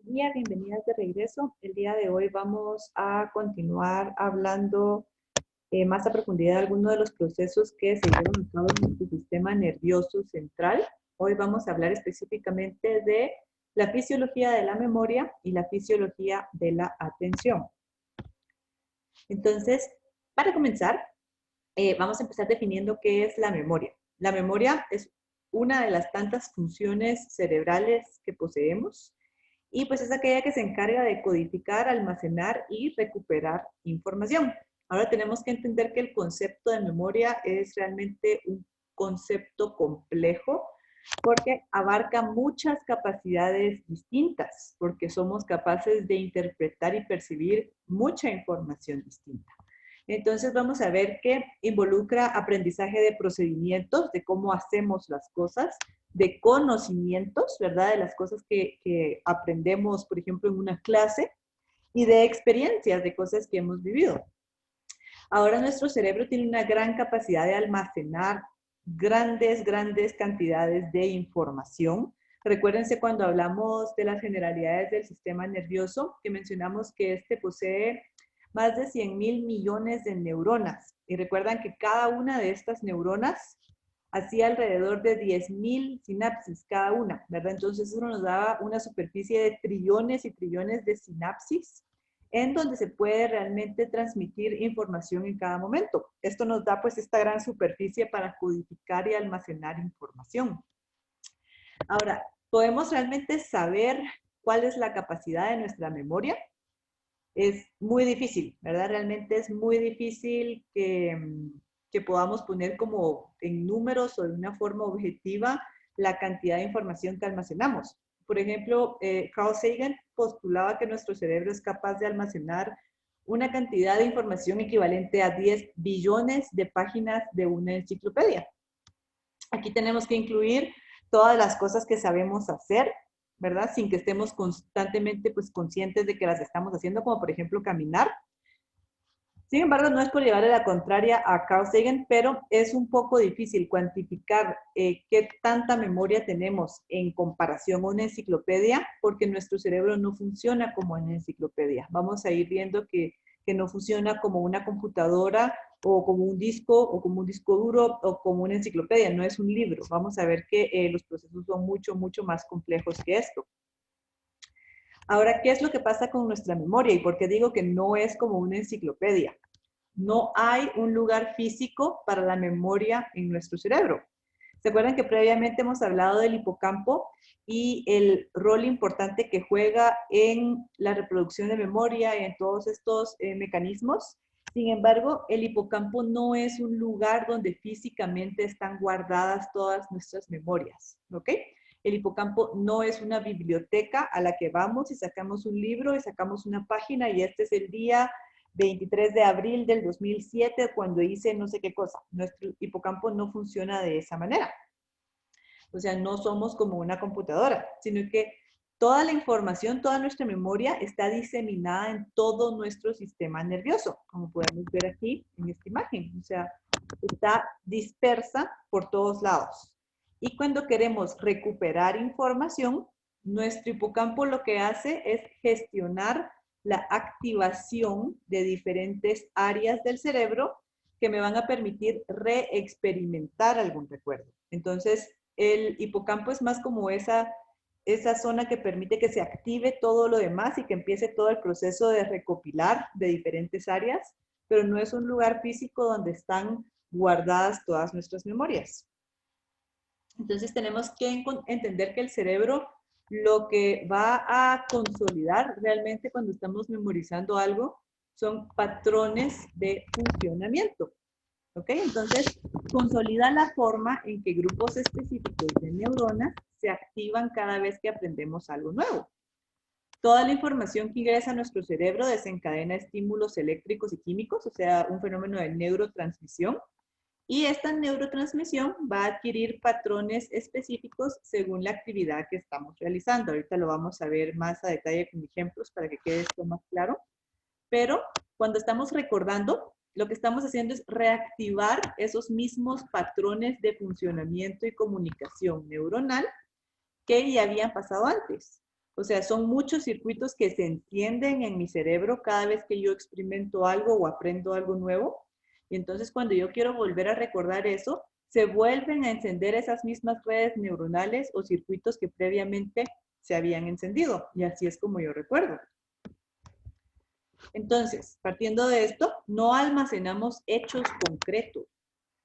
día, bienvenidas de regreso. El día de hoy vamos a continuar hablando más a profundidad de algunos de los procesos que se llevan a cabo en nuestro sistema nervioso central. Hoy vamos a hablar específicamente de la fisiología de la memoria y la fisiología de la atención. Entonces, para comenzar, vamos a empezar definiendo qué es la memoria. La memoria es una de las tantas funciones cerebrales que poseemos y pues es aquella que se encarga de codificar, almacenar y recuperar información. Ahora tenemos que entender que el concepto de memoria es realmente un concepto complejo porque abarca muchas capacidades distintas, porque somos capaces de interpretar y percibir mucha información distinta. Entonces vamos a ver que involucra aprendizaje de procedimientos, de cómo hacemos las cosas, de conocimientos, ¿verdad? De las cosas que aprendemos, por ejemplo, en una clase, y de experiencias, de cosas que hemos vivido. Ahora nuestro cerebro tiene una gran capacidad de almacenar grandes cantidades de información. Recuérdense cuando hablamos de las generalidades del sistema nervioso, que mencionamos que este posee más de 100,000 millones de neuronas. Y recuerdan que cada una de estas neuronas hacía alrededor de 10,000 sinapsis cada una, ¿verdad? Entonces eso nos daba una superficie de trillones y trillones de sinapsis en donde se puede realmente transmitir información en cada momento. Esto nos da pues esta gran superficie para codificar y almacenar información. Ahora, ¿podemos realmente saber cuál es la capacidad de nuestra memoria? Es muy difícil, ¿verdad? Realmente es muy difícil que podamos poner como en números o de una forma objetiva la cantidad de información que almacenamos. Por ejemplo, Carl Sagan postulaba que nuestro cerebro es capaz de almacenar una cantidad de información equivalente a 10 billones de páginas de una enciclopedia. Aquí tenemos que incluir todas las cosas que sabemos hacer, ¿verdad? Sin que estemos constantemente pues, conscientes de que las estamos haciendo, como por ejemplo caminar. Sin embargo, no es por llevarle la contraria a Carl Sagan, pero es un poco difícil cuantificar qué tanta memoria tenemos en comparación a una enciclopedia, porque nuestro cerebro no funciona como una enciclopedia. Vamos a ir viendo que no funciona como una computadora o como un disco duro o como una enciclopedia, no es un libro. Vamos a ver que los procesos son mucho más complejos que esto. Ahora, ¿qué es lo que pasa con nuestra memoria? ¿Y por qué digo que no es como una enciclopedia? No hay un lugar físico para la memoria en nuestro cerebro. ¿Se acuerdan que previamente hemos hablado del hipocampo y el rol importante que juega en la reproducción de memoria y en todos estos mecanismos? Sin embargo, el hipocampo no es un lugar donde físicamente están guardadas todas nuestras memorias, ¿ok? El hipocampo no es una biblioteca a la que vamos y sacamos un libro y sacamos una página y este es el día 23 de abril del 2007 cuando hice no sé qué cosa. Nuestro hipocampo no funciona de esa manera. O sea, no somos como una computadora, sino que toda la información, toda nuestra memoria está diseminada en todo nuestro sistema nervioso, como podemos ver aquí en esta imagen. O sea, está dispersa por todos lados. Y cuando queremos recuperar información, nuestro hipocampo lo que hace es gestionar la activación de diferentes áreas del cerebro que me van a permitir reexperimentar algún recuerdo. Entonces, el hipocampo es más como esa zona que permite que se active todo lo demás y que empiece todo el proceso de recopilar de diferentes áreas, pero no es un lugar físico donde están guardadas todas nuestras memorias. Entonces tenemos que entender que el cerebro lo que va a consolidar realmente cuando estamos memorizando algo son patrones de funcionamiento. ¿Ok? Entonces, consolida la forma en que grupos específicos de neuronas se activan cada vez que aprendemos algo nuevo. Toda la información que ingresa a nuestro cerebro desencadena estímulos eléctricos y químicos, o sea, un fenómeno de neurotransmisión. Y esta neurotransmisión va a adquirir patrones específicos según la actividad que estamos realizando. Ahorita lo vamos a ver más a detalle con ejemplos para que quede esto más claro. Pero cuando estamos recordando, lo que estamos haciendo es reactivar esos mismos patrones de funcionamiento y comunicación neuronal que ya habían pasado antes. O sea, son muchos circuitos que se encienden en mi cerebro cada vez que yo experimento algo o aprendo algo nuevo. Y entonces cuando yo quiero volver a recordar eso, se vuelven a encender esas mismas redes neuronales o circuitos que previamente se habían encendido. Y así es como yo recuerdo. Entonces, partiendo de esto, no almacenamos hechos concretos,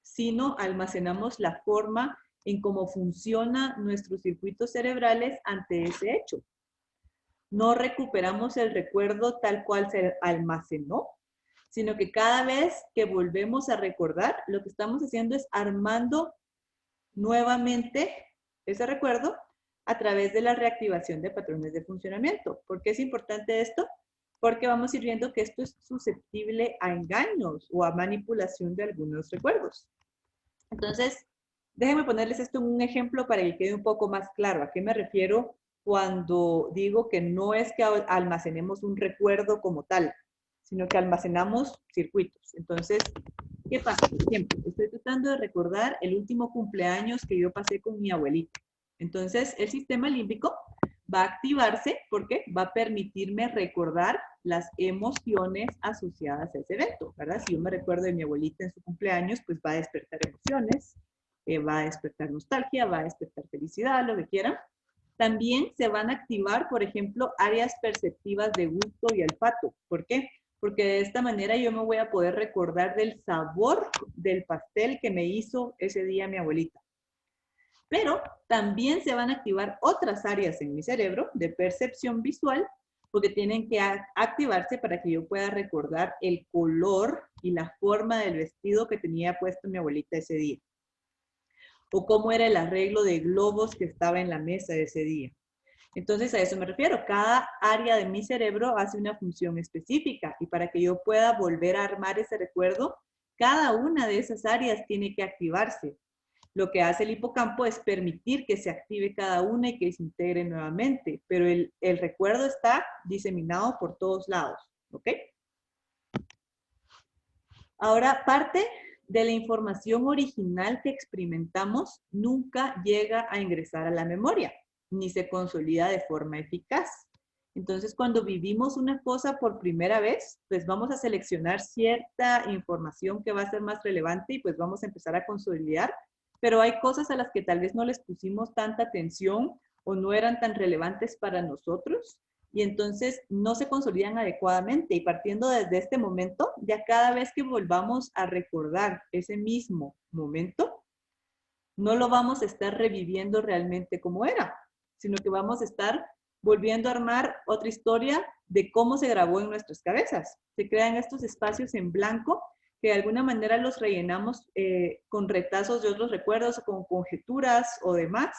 sino almacenamos la forma en cómo funcionan nuestros circuitos cerebrales ante ese hecho. No recuperamos el recuerdo tal cual se almacenó, sino que cada vez que volvemos a recordar, lo que estamos haciendo es armando nuevamente ese recuerdo a través de la reactivación de patrones de funcionamiento. ¿Por qué es importante esto? Porque vamos a ir viendo que esto es susceptible a engaños o a manipulación de algunos recuerdos. Entonces, déjenme ponerles esto en un ejemplo para que quede un poco más claro. ¿A qué me refiero cuando digo que no es que almacenemos un recuerdo como tal, sino que almacenamos circuitos? Entonces, ¿qué pasa? Por ejemplo, estoy tratando de recordar el último cumpleaños que yo pasé con mi abuelita. Entonces, el sistema límbico va a activarse porque va a permitirme recordar las emociones asociadas a ese evento, ¿verdad? Si yo me recuerdo de mi abuelita en su cumpleaños, pues va a despertar emociones, va a despertar nostalgia, va a despertar felicidad, lo que quieran. También se van a activar, por ejemplo, áreas perceptivas de gusto y olfato. ¿Por qué? Porque de esta manera yo me voy a poder recordar del sabor del pastel que me hizo ese día mi abuelita. Pero también se van a activar otras áreas en mi cerebro de percepción visual, porque tienen que activarse para que yo pueda recordar el color y la forma del vestido que tenía puesto mi abuelita ese día. O cómo era el arreglo de globos que estaba en la mesa ese día. Entonces a eso me refiero. Cada área de mi cerebro hace una función específica y para que yo pueda volver a armar ese recuerdo, cada una de esas áreas tiene que activarse. Lo que hace el hipocampo es permitir que se active cada una y que se integre nuevamente, pero el recuerdo está diseminado por todos lados, ¿ok? Ahora, parte de la información original que experimentamos nunca llega a ingresar a la memoria, ni se consolida de forma eficaz. Entonces, cuando vivimos una cosa por primera vez, pues vamos a seleccionar cierta información que va a ser más relevante y pues vamos a empezar a consolidar, pero hay cosas a las que tal vez no les pusimos tanta atención o no eran tan relevantes para nosotros y entonces no se consolidan adecuadamente. Y partiendo desde este momento, ya cada vez que volvamos a recordar ese mismo momento, no lo vamos a estar reviviendo realmente como era, sino que vamos a estar volviendo a armar otra historia de cómo se grabó en nuestras cabezas. Se crean estos espacios en blanco que de alguna manera los rellenamos con retazos de otros recuerdos o con conjeturas o demás.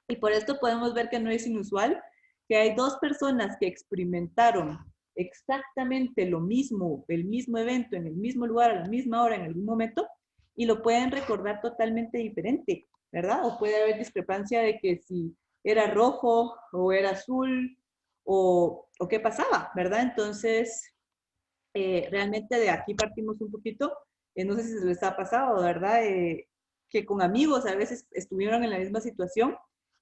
Y por esto podemos ver que no es inusual que hay dos personas que experimentaron exactamente lo mismo, el mismo evento, en el mismo lugar, a la misma hora, en algún momento, y lo pueden recordar totalmente diferente, ¿verdad? O puede haber discrepancia de que si era rojo o era azul o qué pasaba, ¿verdad? Entonces, realmente de aquí partimos un poquito, no sé si se les ha pasado, ¿verdad? Que con amigos a veces estuvieron en la misma situación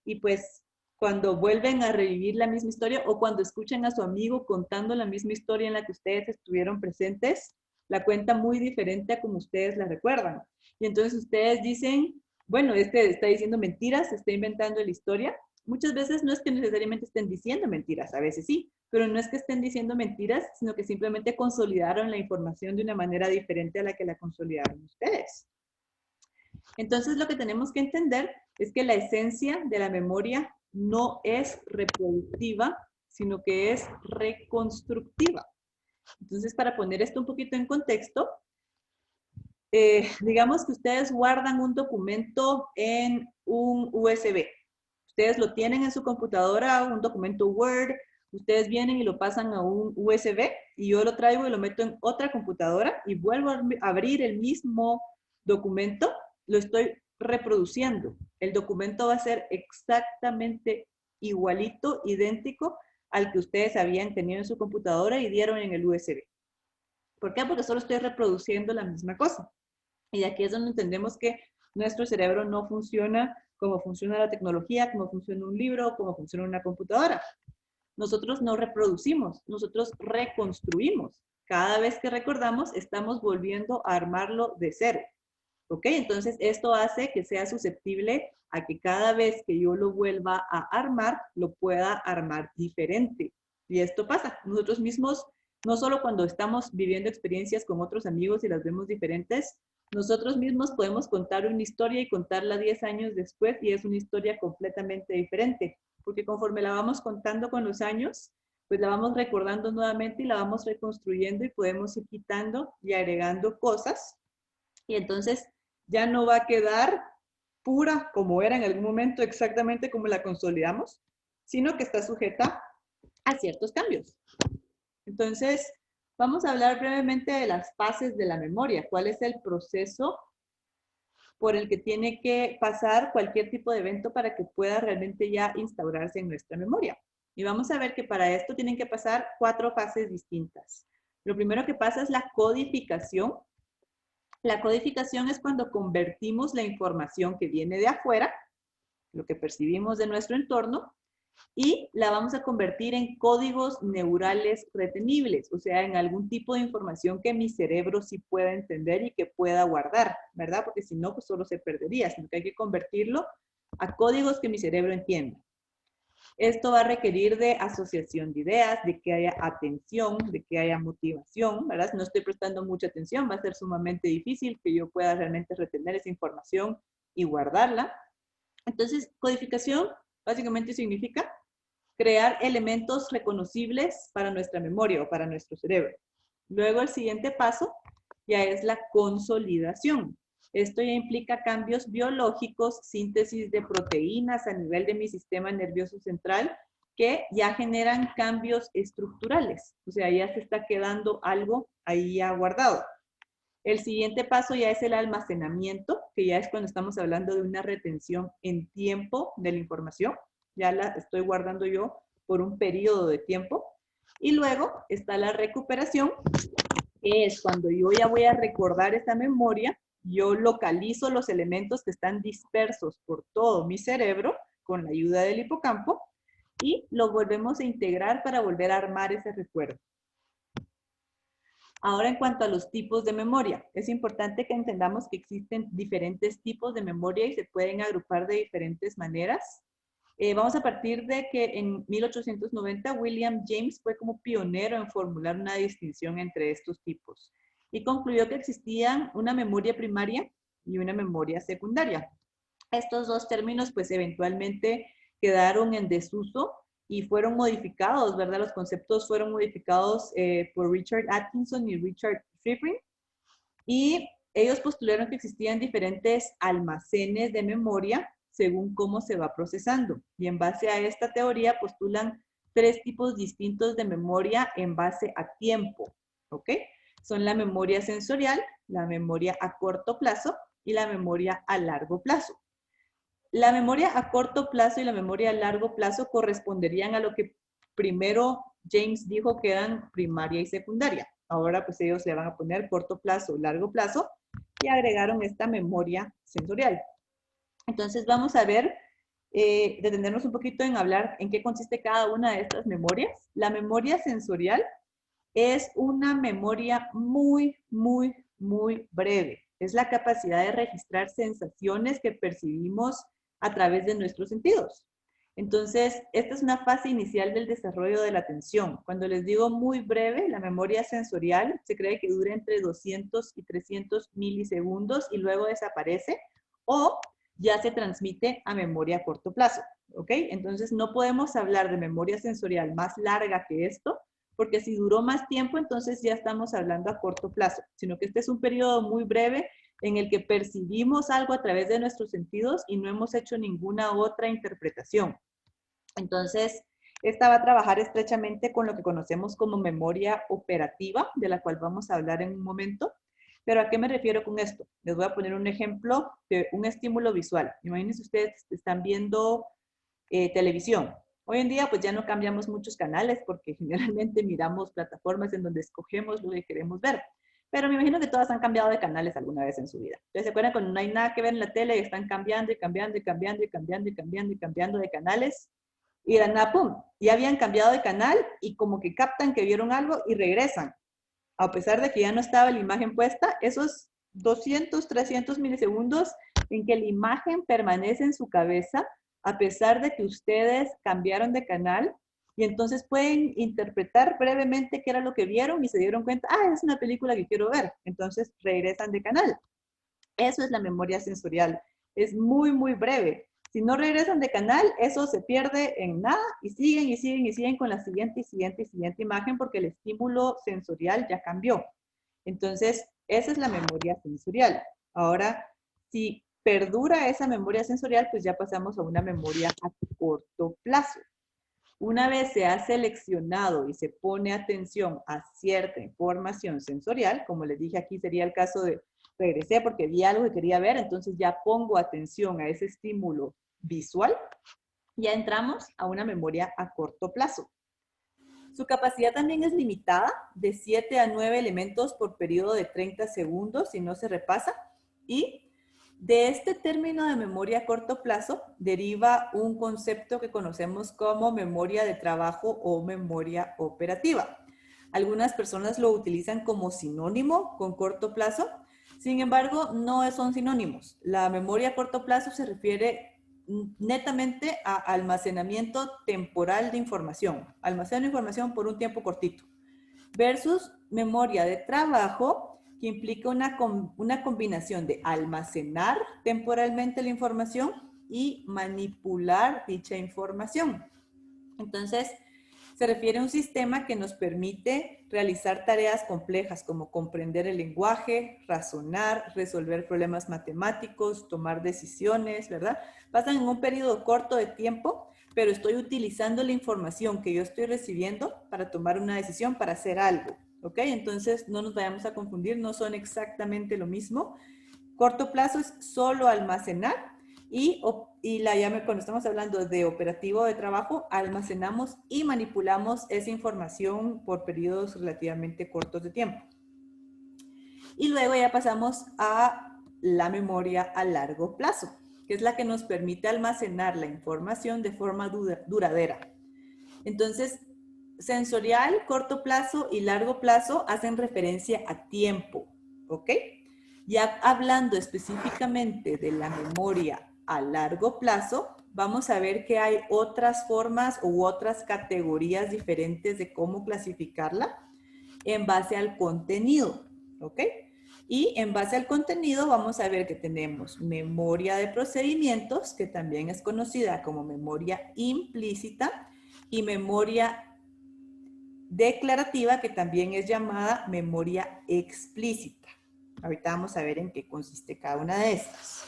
y pues cuando vuelven a revivir la misma historia o cuando escuchan a su amigo contando la misma historia en la que ustedes estuvieron presentes, la cuenta muy diferente a como ustedes la recuerdan. Y entonces ustedes dicen, bueno, este está diciendo mentiras, está inventando la historia. Muchas veces no es que necesariamente estén diciendo mentiras, a veces sí, pero no es que estén diciendo mentiras, sino que simplemente consolidaron la información de una manera diferente a la que la consolidaron ustedes. Entonces lo que tenemos que entender es que la esencia de la memoria no es reproductiva, sino que es reconstructiva. Entonces, para poner esto un poquito en contexto, digamos que ustedes guardan un documento en un USB. Ustedes lo tienen en su computadora, un documento Word, ustedes vienen y lo pasan a un USB y yo lo traigo y lo meto en otra computadora y vuelvo a abrir el mismo documento, lo estoy reproduciendo. El documento va a ser exactamente igualito, idéntico al que ustedes habían tenido en su computadora y dieron en el USB. ¿Por qué? Porque solo estoy reproduciendo la misma cosa. Y de aquí es donde entendemos que nuestro cerebro no funciona como funciona la tecnología, como funciona un libro, como funciona una computadora. nosotros no reproducimos, nosotros reconstruimos. Cada vez que recordamos, estamos volviendo a armarlo de cero. ¿Ok? Entonces, esto hace que sea susceptible a que cada vez que yo lo vuelva a armar, lo pueda armar diferente. Y esto pasa. Nosotros mismos, no solo cuando estamos viviendo experiencias con otros amigos y las vemos diferentes, nosotros mismos podemos contar una historia y contarla 10 años después y es una historia completamente diferente. Porque conforme la vamos contando con los años, pues la vamos recordando nuevamente y la vamos reconstruyendo y podemos ir quitando y agregando cosas. Y entonces ya no va a quedar pura como era en algún momento, exactamente como la consolidamos, sino que está sujeta a ciertos cambios. Entonces, vamos a hablar brevemente de las fases de la memoria. ¿Cuál es el proceso por el que tiene que pasar cualquier tipo de evento para que pueda realmente ya instaurarse en nuestra memoria? Y vamos a ver que para esto tienen que pasar 4 fases distintas. Lo primero que pasa es la codificación. La codificación es cuando convertimos la información que viene de afuera, lo que percibimos de nuestro entorno, y la vamos a convertir en códigos neurales retenibles, o sea, en algún tipo de información que mi cerebro sí pueda entender y que pueda guardar, ¿verdad? Porque si no, pues solo se perdería, sino que hay que convertirlo a códigos que mi cerebro entienda. Esto va a requerir de asociación de ideas, de que haya atención, de que haya motivación, ¿verdad? Si no estoy prestando mucha atención, va a ser sumamente difícil que yo pueda realmente retener esa información y guardarla. Entonces, codificación básicamente significa crear elementos reconocibles para nuestra memoria o para nuestro cerebro. Luego, el siguiente paso ya es la consolidación. Esto ya implica cambios biológicos, síntesis de proteínas a nivel de mi sistema nervioso central, que ya generan cambios estructurales. O sea, ya se está quedando algo ahí ya guardado. El siguiente paso ya es el almacenamiento, que ya es cuando estamos hablando de una retención en tiempo de la información. Ya la estoy guardando yo por un periodo de tiempo. Y luego está la recuperación, que es cuando yo ya voy a recordar esta memoria, yo localizo los elementos que están dispersos por todo mi cerebro con la ayuda del hipocampo y lo volvemos a integrar para volver a armar ese recuerdo. Ahora, en cuanto a los tipos de memoria, es importante que entendamos que existen diferentes tipos de memoria y se pueden agrupar de diferentes maneras. Vamos a partir de que en 1890 William James fue como pionero en formular una distinción entre estos tipos y concluyó que existían una memoria primaria y una memoria secundaria. Estos dos términos pues eventualmente quedaron en desuso y fueron modificados, ¿verdad? Los conceptos fueron modificados por Richard Atkinson y Richard Friedman y ellos postularon que existían diferentes almacenes de memoria según cómo se va procesando. Y en base a esta teoría postulan 3 tipos distintos de memoria en base a tiempo, ¿ok? Son la memoria sensorial, la memoria a corto plazo y la memoria a largo plazo. La memoria a corto plazo y la memoria a largo plazo corresponderían a lo que primero James dijo que eran primaria y secundaria. Ahora pues ellos le van a poner corto plazo, largo plazo y agregaron esta memoria sensorial. Entonces vamos a ver, detenernos un poquito en hablar en qué consiste cada una de estas memorias. La memoria sensorial es una memoria muy breve. Es la capacidad de registrar sensaciones que percibimos a través de nuestros sentidos. Entonces, esta es una fase inicial del desarrollo de la atención. Cuando les digo muy breve, la memoria sensorial se cree que dura entre 200 y 300 milisegundos y luego desaparece o ya se transmite a memoria a corto plazo. ¿Ok? Entonces, no podemos hablar de memoria sensorial más larga que esto, porque si duró más tiempo, entonces ya estamos hablando a corto plazo, sino que este es un periodo muy breve en el que percibimos algo a través de nuestros sentidos y no hemos hecho ninguna otra interpretación. Entonces, esta va a trabajar estrechamente con lo que conocemos como memoria operativa, de la cual vamos a hablar en un momento. Pero ¿a qué me refiero con esto? Les voy a poner un ejemplo de un estímulo visual. Imagínense ustedes están viendo televisión. Hoy en día pues ya no cambiamos muchos canales porque generalmente miramos plataformas en donde escogemos lo que queremos ver. Pero me imagino que todas han cambiado de canales alguna vez en su vida. Entonces, ¿se acuerdan cuando no hay nada que ver en la tele y están cambiando y cambiando y cambiando y cambiando y cambiando y cambiando de canales? Y de la nada, pum, ya habían cambiado de canal y como que captan que vieron algo y regresan. A pesar de que ya no estaba la imagen puesta, esos 200, 300 milisegundos en que la imagen permanece en su cabeza, a pesar de que ustedes cambiaron de canal, y entonces pueden interpretar brevemente qué era lo que vieron y se dieron cuenta, ah, es una película que quiero ver. Entonces regresan de canal. Eso es la memoria sensorial. Es muy, muy breve. Si no regresan de canal, eso se pierde en nada y siguen y siguen y siguen con la siguiente y siguiente y siguiente imagen porque el estímulo sensorial ya cambió. Entonces, esa es la memoria sensorial. Ahora, si perdura esa memoria sensorial, pues ya pasamos a una memoria a corto plazo. Una vez se ha seleccionado y se pone atención a cierta información sensorial, como les dije aquí sería el caso de regresé porque vi algo que quería ver, entonces ya pongo atención a ese estímulo visual, ya entramos a una memoria a corto plazo. Su capacidad también es limitada, de 7 a 9 elementos por periodo de 30 segundos si no se repasa, y de este término de memoria a corto plazo deriva un concepto que conocemos como memoria de trabajo o memoria operativa. Algunas personas lo utilizan como sinónimo con corto plazo, sin embargo, no son sinónimos. La memoria a corto plazo se refiere netamente a almacenamiento temporal de información, almaceno información por un tiempo cortito, versus memoria de trabajo, que implica una combinación de almacenar temporalmente la información y manipular dicha información. Entonces, se refiere a un sistema que nos permite realizar tareas complejas como comprender el lenguaje, razonar, resolver problemas matemáticos, tomar decisiones, ¿verdad? Pasan en un periodo corto de tiempo, pero estoy utilizando la información que yo estoy recibiendo para tomar una decisión, para hacer algo, ¿ok? Entonces, no nos vayamos a confundir, no son exactamente lo mismo. Corto plazo es solo almacenar y cuando estamos hablando de operativo de trabajo, almacenamos y manipulamos esa información por periodos relativamente cortos de tiempo. Y luego ya pasamos a la memoria a largo plazo, que es la que nos permite almacenar la información de forma duradera. Entonces, sensorial, corto plazo y largo plazo hacen referencia a tiempo, ¿ok? Ya hablando específicamente de la memoria a largo plazo, vamos a ver que hay otras formas u otras categorías diferentes de cómo clasificarla en base al contenido, ¿ok? Y en base al contenido vamos a ver que tenemos memoria de procedimientos, que también es conocida como memoria implícita, y memoria declarativa, que también es llamada memoria explícita. Ahorita vamos a ver en qué consiste cada una de estas.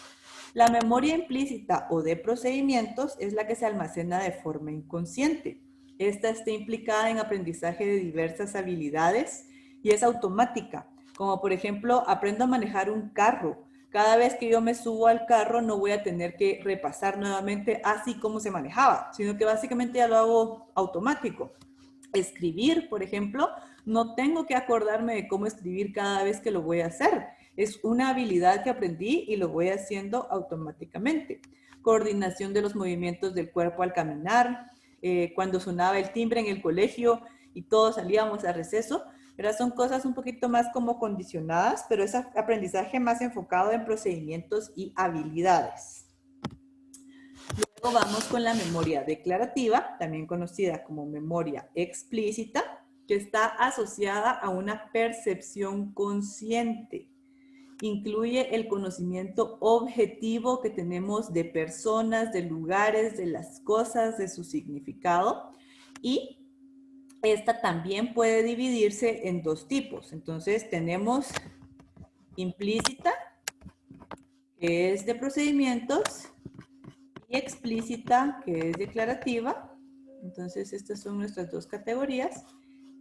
La memoria implícita o de procedimientos es la que se almacena de forma inconsciente. Esta está implicada en aprendizaje de diversas habilidades y es automática. Como por ejemplo, aprendo a manejar un carro. Cada vez que yo me subo al carro no voy a tener que repasar nuevamente así como se manejaba, sino que básicamente ya lo hago automático. Escribir, por ejemplo, no tengo que acordarme de cómo escribir cada vez que lo voy a hacer. Es una habilidad que aprendí y lo voy haciendo automáticamente. Coordinación de los movimientos del cuerpo al caminar, cuando sonaba el timbre en el colegio y todos salíamos a receso, ¿verdad? Son cosas un poquito más como condicionadas, pero es aprendizaje más enfocado en procedimientos y habilidades. Luego vamos con la memoria declarativa, también conocida como memoria explícita, que está asociada a una percepción consciente. Incluye el conocimiento objetivo que tenemos de personas, de lugares, de las cosas, de su significado. Y esta también puede dividirse en dos tipos. Entonces tenemos implícita, que es de procedimientos, y explícita, que es declarativa. Entonces, estas son nuestras dos categorías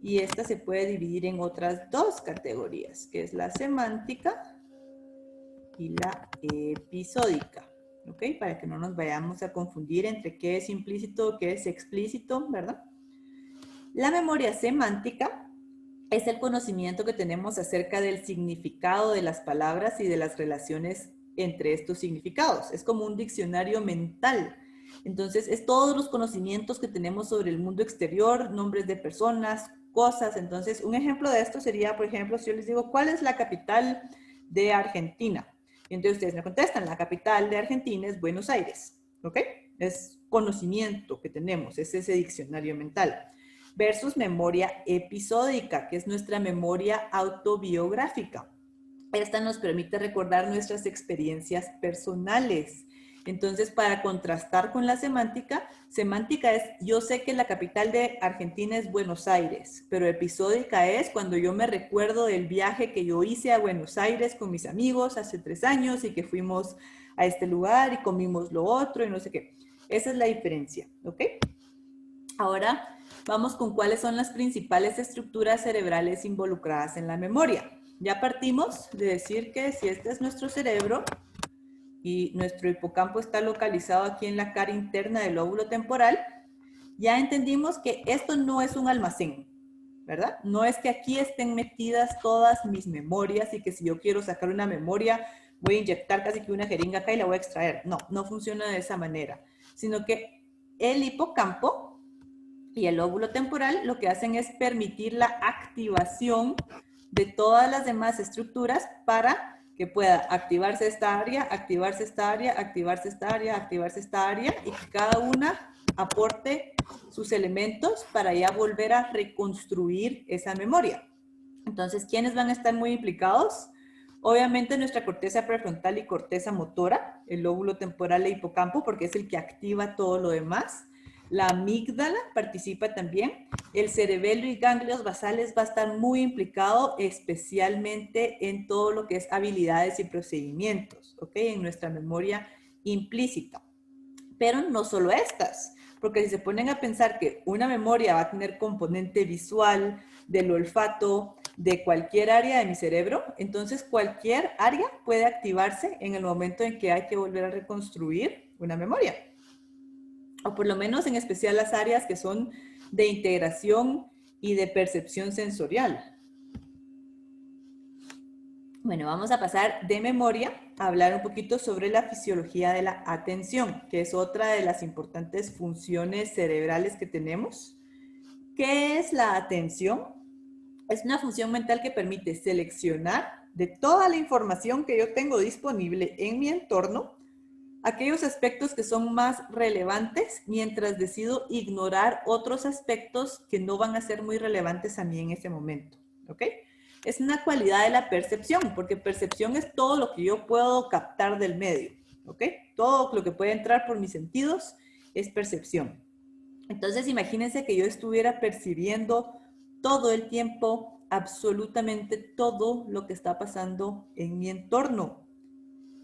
y esta se puede dividir en otras dos categorías, que es la semántica y la episódica, ¿ok? Para que no nos vayamos a confundir entre qué es implícito, qué es explícito, ¿verdad? La memoria semántica es el conocimiento que tenemos acerca del significado de las palabras y de las relaciones entre estos significados. Es como un diccionario mental Entonces, es todos los conocimientos que tenemos sobre el mundo exterior, nombres de personas, cosas. Entonces, un ejemplo de esto sería, por ejemplo, si yo les digo, ¿cuál es la capital de Argentina? Y entonces ustedes me contestan, la capital de Argentina es Buenos Aires, ¿ok? Es conocimiento que tenemos, es ese diccionario mental. Versus memoria episódica, que es nuestra memoria autobiográfica. Esta nos permite recordar nuestras experiencias personales. Entonces, para contrastar con la semántica, semántica es, yo sé que la capital de Argentina es Buenos Aires, pero episódica es cuando yo me recuerdo del viaje que yo hice a Buenos Aires con mis amigos hace 3 años y que fuimos a este lugar y comimos lo otro y no sé qué. Esa es la diferencia, ¿ok? Ahora vamos con cuáles son las principales estructuras cerebrales involucradas en la memoria. Ya partimos de decir que si este es nuestro cerebro y nuestro hipocampo está localizado aquí en la cara interna del lóbulo temporal, ya entendimos que esto no es un almacén, ¿verdad? No es que aquí estén metidas todas mis memorias y que si yo quiero sacar una memoria voy a inyectar casi que una jeringa acá y la voy a extraer. No, no funciona de esa manera, sino que el hipocampo y el lóbulo temporal lo que hacen es permitir la activación de todas las demás estructuras para que pueda activarse esta área, activarse esta área, activarse esta área, activarse esta área y que cada una aporte sus elementos para ya volver a reconstruir esa memoria. Entonces, ¿quiénes van a estar muy implicados? Obviamente nuestra corteza prefrontal y corteza motora, el lóbulo temporal e hipocampo, porque es el que activa todo lo demás. La amígdala participa también. El cerebelo y ganglios basales va a estar muy implicado, especialmente en todo lo que es habilidades y procedimientos, ¿ok? En nuestra memoria implícita. Pero no solo estas, porque si se ponen a pensar que una memoria va a tener componente visual, del olfato, de cualquier área de mi cerebro, entonces cualquier área puede activarse en el momento en que hay que volver a reconstruir una memoria. O por lo menos en especial las áreas que son de integración y de percepción sensorial. Bueno, vamos a pasar de memoria a hablar un poquito sobre la fisiología de la atención, que es otra de las importantes funciones cerebrales que tenemos. ¿Qué es la atención? Es una función mental que permite seleccionar de toda la información que yo tengo disponible en mi entorno aquellos aspectos que son más relevantes mientras decido ignorar otros aspectos que no van a ser muy relevantes a mí en ese momento, ¿ok? Es una cualidad de la percepción, porque percepción es todo lo que yo puedo captar del medio, ¿ok? Todo lo que puede entrar por mis sentidos es percepción. Entonces, imagínense que yo estuviera percibiendo todo el tiempo, absolutamente todo lo que está pasando en mi entorno.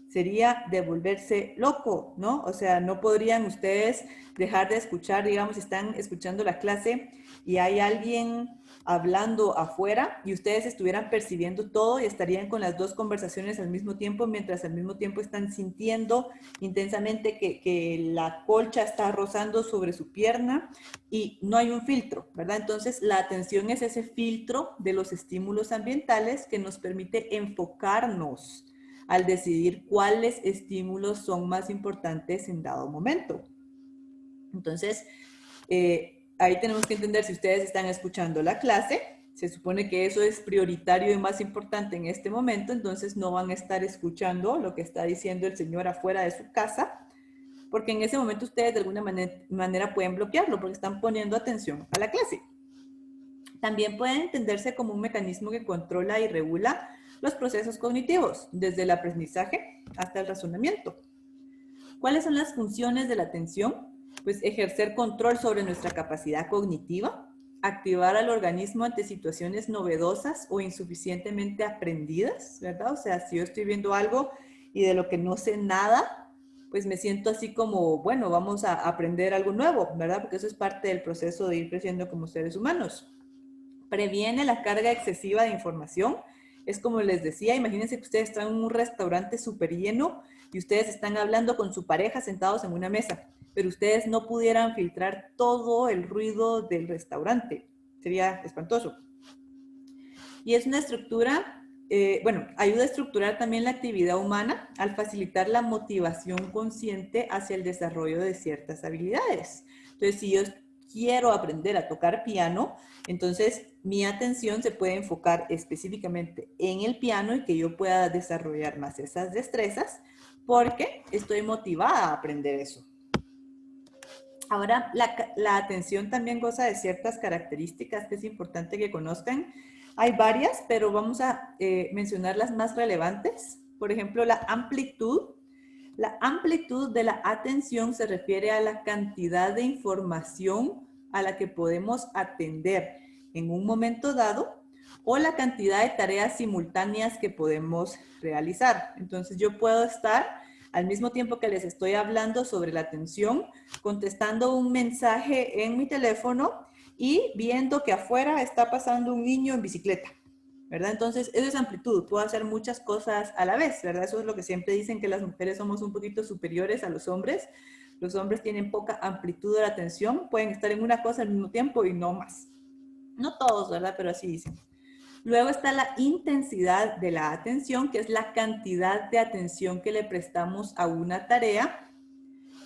Sería de volverse loco, ¿no? O sea, no podrían ustedes dejar de escuchar, digamos, si están escuchando la clase y hay alguien hablando afuera y ustedes estuvieran percibiendo todo y estarían con las dos conversaciones al mismo tiempo, mientras al mismo tiempo están sintiendo intensamente que la colcha está rozando sobre su pierna y no hay un filtro, ¿verdad? Entonces, la atención es ese filtro de los estímulos ambientales que nos permite enfocarnos al decidir cuáles estímulos son más importantes en dado momento. Entonces, ahí tenemos que entender si ustedes están escuchando la clase, se supone que eso es prioritario y más importante en este momento, entonces no van a estar escuchando lo que está diciendo el señor afuera de su casa, porque en ese momento ustedes de alguna manera pueden bloquearlo porque están poniendo atención a la clase. También puede entenderse como un mecanismo que controla y regula los procesos cognitivos, desde el aprendizaje hasta el razonamiento. ¿Cuáles son las funciones de la atención? Pues ejercer control sobre nuestra capacidad cognitiva, activar al organismo ante situaciones novedosas o insuficientemente aprendidas, ¿verdad? O sea, si yo estoy viendo algo y de lo que no sé nada, pues me siento así como, bueno, vamos a aprender algo nuevo, ¿verdad? Porque eso es parte del proceso de ir creciendo como seres humanos. Previene la carga excesiva de información. Es como les decía, imagínense que ustedes están en un restaurante súper lleno y ustedes están hablando con su pareja sentados en una mesa, pero ustedes no pudieran filtrar todo el ruido del restaurante. Sería espantoso. Y es una estructura bueno, ayuda a estructurar también la actividad humana al facilitar la motivación consciente hacia el desarrollo de ciertas habilidades. Entonces, si yo quiero aprender a tocar piano, entonces mi atención se puede enfocar específicamente en el piano y que yo pueda desarrollar más esas destrezas porque estoy motivada a aprender eso. Ahora, la atención también goza de ciertas características que es importante que conozcan. Hay varias, pero vamos a mencionar las más relevantes. Por ejemplo, la amplitud. La amplitud de la atención se refiere a la cantidad de información a la que podemos atender en un momento dado o la cantidad de tareas simultáneas que podemos realizar. Entonces, yo puedo estar al mismo tiempo que les estoy hablando sobre la atención, contestando un mensaje en mi teléfono y viendo que afuera está pasando un niño en bicicleta, ¿verdad? Entonces, eso es amplitud, puedo hacer muchas cosas a la vez, ¿verdad? Eso es lo que siempre dicen, que las mujeres somos un poquito superiores a los hombres. Los hombres tienen poca amplitud de la atención, pueden estar en una cosa al mismo tiempo y no más. No todos, ¿verdad? Pero así dicen. Luego está la intensidad de la atención, que es la cantidad de atención que le prestamos a una tarea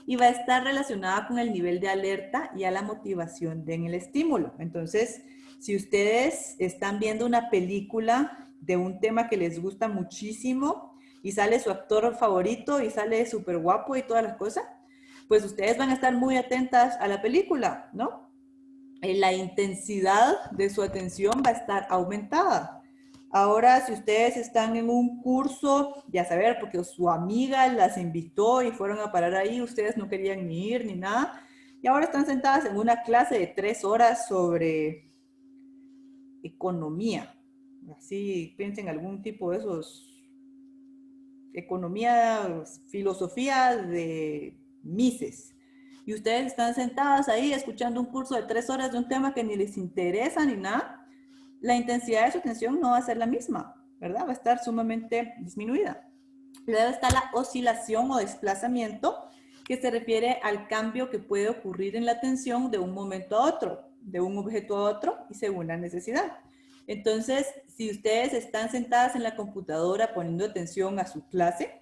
y va a estar relacionada con el nivel de alerta y a la motivación en el estímulo. Entonces, si ustedes están viendo una película de un tema que les gusta muchísimo y sale su actor favorito y sale súper guapo y todas las cosas, pues ustedes van a estar muy atentas a la película, ¿no? La intensidad de su atención va a estar aumentada. Ahora, si ustedes están en un curso, ya saber, porque su amiga las invitó y fueron a parar ahí, ustedes no querían ni ir ni nada, y ahora están sentadas en una clase de 3 horas sobre economía. Así, piensen algún tipo de esos, economía, filosofía de Mises. Y ustedes están sentadas ahí escuchando un curso de 3 horas de un tema que ni les interesa ni nada, la intensidad de su atención no va a ser la misma, ¿verdad? Va a estar sumamente disminuida. Luego está la oscilación o desplazamiento, que se refiere al cambio que puede ocurrir en la atención de un momento a otro, de un objeto a otro y según la necesidad. Entonces, si ustedes están sentadas en la computadora poniendo atención a su clase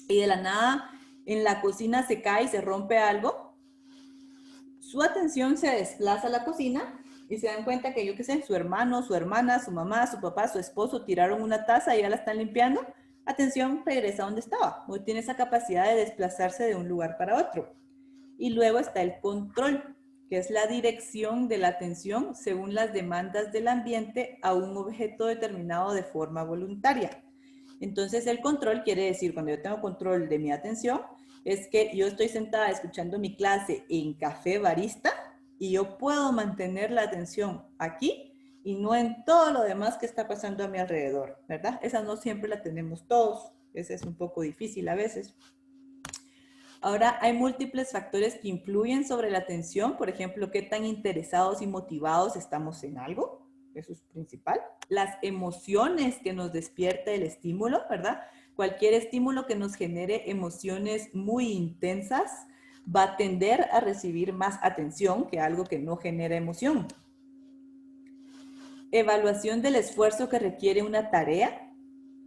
y de la nada en la cocina se cae y se rompe algo, su atención se desplaza a la cocina y se dan cuenta que, yo qué sé, su hermano, su hermana, su mamá, su papá, su esposo tiraron una taza y ya la están limpiando. Atención, regresa a donde estaba. No tiene esa capacidad de desplazarse de un lugar para otro. Y luego está el control, que es la dirección de la atención según las demandas del ambiente a un objeto determinado de forma voluntaria. Entonces, el control quiere decir, cuando yo tengo control de mi atención, es que yo estoy sentada escuchando mi clase en Café Barista y yo puedo mantener la atención aquí y no en todo lo demás que está pasando a mi alrededor, ¿verdad? Esa no siempre la tenemos todos, esa es un poco difícil a veces. Ahora, hay múltiples factores que influyen sobre la atención, por ejemplo, qué tan interesados y motivados estamos en algo, eso es principal. Las emociones que nos despierta el estímulo, ¿verdad? Cualquier estímulo que nos genere emociones muy intensas va a tender a recibir más atención que algo que no genera emoción. Evaluación del esfuerzo que requiere una tarea.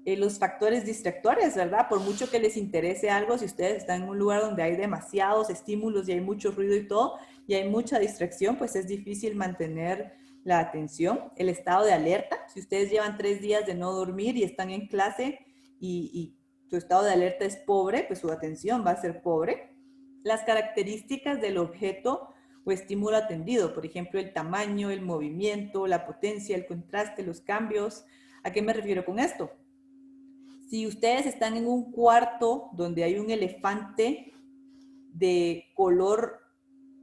Los factores distractores, ¿verdad? Por mucho que les interese algo, si ustedes están en un lugar donde hay demasiados estímulos y hay mucho ruido y todo, y hay mucha distracción, pues es difícil mantener la atención. El estado de alerta, si ustedes llevan 3 días de no dormir y están en clase y su estado de alerta es pobre, pues su atención va a ser pobre. Las características del objeto o estímulo atendido, por ejemplo, el tamaño, el movimiento, la potencia, el contraste, los cambios. ¿A qué me refiero con esto? Si ustedes están en un cuarto donde hay un elefante de color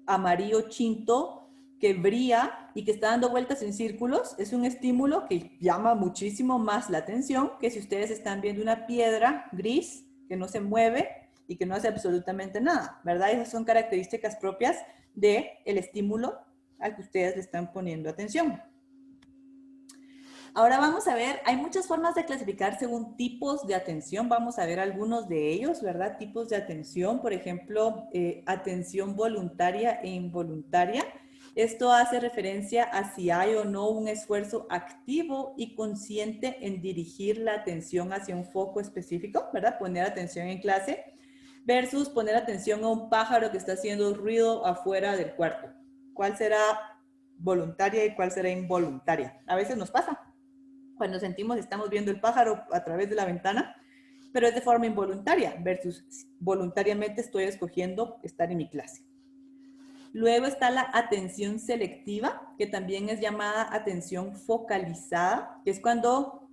amarillo chinto que brilla y que está dando vueltas en círculos, es un estímulo que llama muchísimo más la atención que si ustedes están viendo una piedra gris que no se mueve y que no hace absolutamente nada, ¿verdad? Esas son características propias del estímulo al que ustedes le están poniendo atención. Ahora vamos a ver, hay muchas formas de clasificar según tipos de atención. Vamos a ver algunos de ellos, ¿verdad? Tipos de atención, por ejemplo, atención voluntaria e involuntaria. Esto hace referencia a si hay o no un esfuerzo activo y consciente en dirigir la atención hacia un foco específico, ¿verdad? Poner atención en clase versus poner atención a un pájaro que está haciendo ruido afuera del cuarto. ¿Cuál será voluntaria y cuál será involuntaria? A veces nos pasa. Cuando sentimos, estamos viendo el pájaro a través de la ventana, pero es de forma involuntaria versus voluntariamente estoy escogiendo estar en mi clase. Luego está la atención selectiva, que también es llamada atención focalizada, que es cuando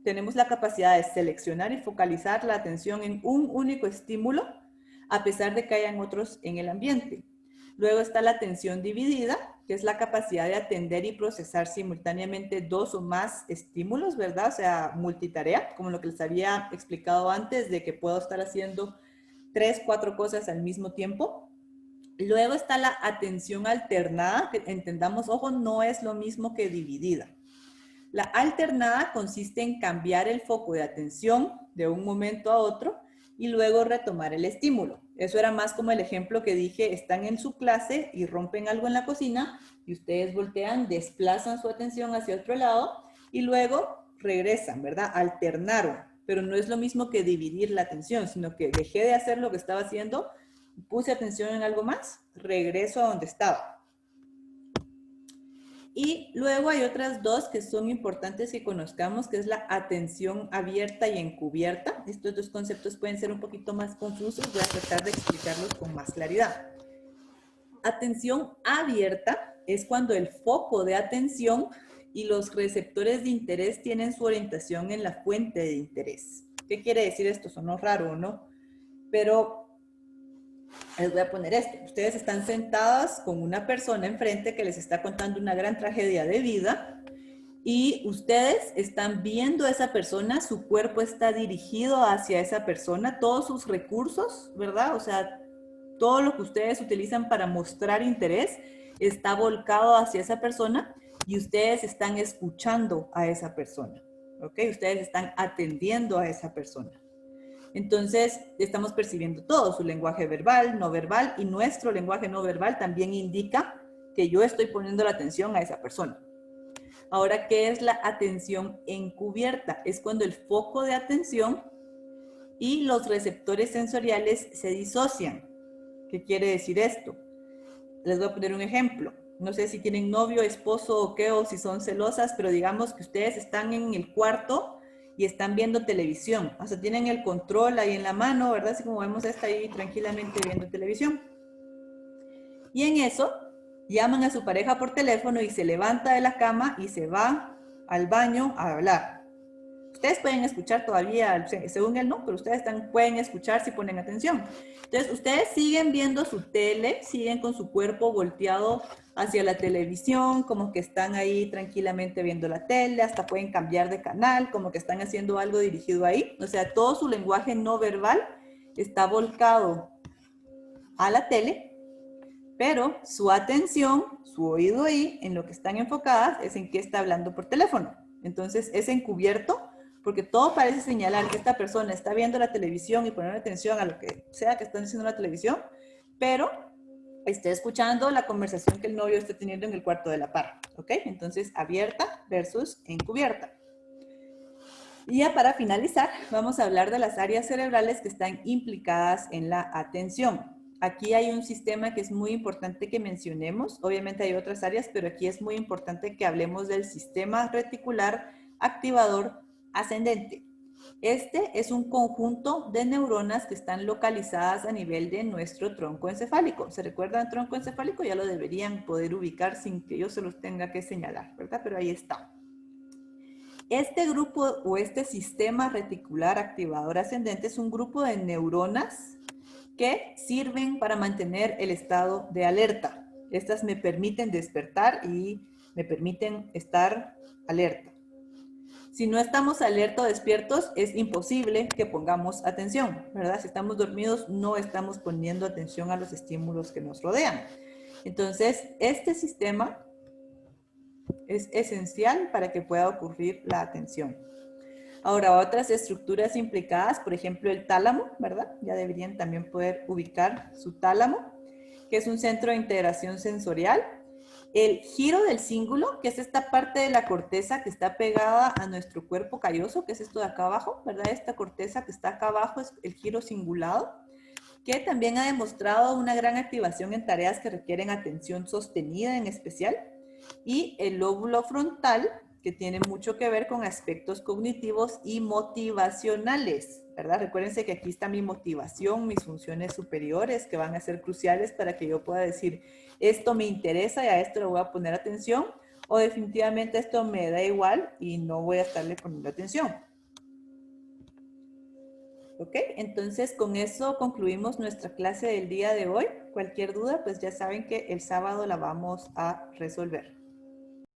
tenemos la capacidad de seleccionar y focalizar la atención en un único estímulo, a pesar de que hayan otros en el ambiente. Luego está la atención dividida, que es la capacidad de atender y procesar simultáneamente dos o más estímulos, ¿verdad? O sea, multitarea, como lo que les había explicado antes, de que puedo estar haciendo 3, 4 cosas al mismo tiempo. Luego está la atención alternada, que entendamos, ojo, no es lo mismo que dividida. La alternada consiste en cambiar el foco de atención de un momento a otro y luego retomar el estímulo. Eso era más como el ejemplo que dije, están en su clase y rompen algo en la cocina y ustedes voltean, desplazan su atención hacia otro lado y luego regresan, ¿verdad? Alternaron, pero no es lo mismo que dividir la atención, sino que dejé de hacer lo que estaba haciendo, puse atención en algo más, regreso a donde estaba. Y luego hay otras dos que son importantes que conozcamos, que es la atención abierta y encubierta. Estos dos conceptos pueden ser un poquito más confusos, voy a tratar de explicarlos con más claridad. Atención abierta es cuando el foco de atención y los receptores de interés tienen su orientación en la fuente de interés. ¿Qué quiere decir esto? Sonó raro, ¿o no? Pero les voy a poner esto. Ustedes están sentadas con una persona enfrente que les está contando una gran tragedia de vida y ustedes están viendo a esa persona, su cuerpo está dirigido hacia esa persona, todos sus recursos, ¿verdad? O sea, todo lo que ustedes utilizan para mostrar interés está volcado hacia esa persona y ustedes están escuchando a esa persona, ¿ok? Ustedes están atendiendo a esa persona. Entonces, estamos percibiendo todo, su lenguaje verbal, no verbal, y nuestro lenguaje no verbal también indica que yo estoy poniendo la atención a esa persona. Ahora, ¿qué es la atención encubierta? Es cuando el foco de atención y los receptores sensoriales se disocian. ¿Qué quiere decir esto? Les voy a poner un ejemplo. No sé si tienen novio, esposo o qué, o si son celosas, pero digamos que ustedes están en el cuarto y están viendo televisión. O sea, tienen el control ahí en la mano, ¿verdad? Así como vemos, está ahí tranquilamente viendo televisión. Y en eso, llaman a su pareja por teléfono y se levanta de la cama y se va al baño a hablar. Ustedes pueden escuchar todavía, según él no, pero ustedes pueden escuchar si ponen atención. Entonces, ustedes siguen viendo su tele, siguen con su cuerpo volteado hacia la televisión, como que están ahí tranquilamente viendo la tele, hasta pueden cambiar de canal, como que están haciendo algo dirigido ahí. O sea, todo su lenguaje no verbal está volcado a la tele, pero su atención, su oído ahí, en lo que están enfocadas, es en qué está hablando por teléfono. Entonces, es encubierto, porque todo parece señalar que esta persona está viendo la televisión y poniendo atención a lo que sea que están diciendo en la televisión, pero está escuchando la conversación que el novio está teniendo en el cuarto de la par, ¿ok? Entonces, abierta versus encubierta. Y ya para finalizar, vamos a hablar de las áreas cerebrales que están implicadas en la atención. Aquí hay un sistema que es muy importante que mencionemos. Obviamente hay otras áreas, pero aquí es muy importante que hablemos del sistema reticular activador ascendente. Este es un conjunto de neuronas que están localizadas a nivel de nuestro tronco encefálico. ¿Se recuerdan el tronco encefálico? Ya lo deberían poder ubicar sin que yo se los tenga que señalar, ¿verdad? Pero ahí está. Este grupo o este sistema reticular activador ascendente es un grupo de neuronas que sirven para mantener el estado de alerta. Estas me permiten despertar y me permiten estar alerta. Si no estamos alerta o despiertos, es imposible que pongamos atención, ¿verdad? Si estamos dormidos, no estamos poniendo atención a los estímulos que nos rodean. Entonces, este sistema es esencial para que pueda ocurrir la atención. Ahora, otras estructuras implicadas, por ejemplo, el tálamo, ¿verdad? Ya deberían también poder ubicar su tálamo. que es un centro de integración sensorial. El giro del cíngulo, que es esta parte de la corteza que está pegada a nuestro cuerpo calloso, que es esto de acá abajo, ¿verdad? Esta corteza que está acá abajo es el giro cingulado, que también ha demostrado una gran activación en tareas que requieren atención sostenida en especial. Y el lóbulo frontal, que tiene mucho que ver con aspectos cognitivos y motivacionales, ¿verdad? Recuérdense que aquí está mi motivación, mis funciones superiores, que van a ser cruciales para que yo pueda decir, esto me interesa y a esto le voy a poner atención, o definitivamente esto me da igual y no voy a estarle poniendo atención. ¿Ok? Entonces, con eso concluimos nuestra clase del día de hoy. Cualquier duda, pues ya saben que el sábado la vamos a resolver.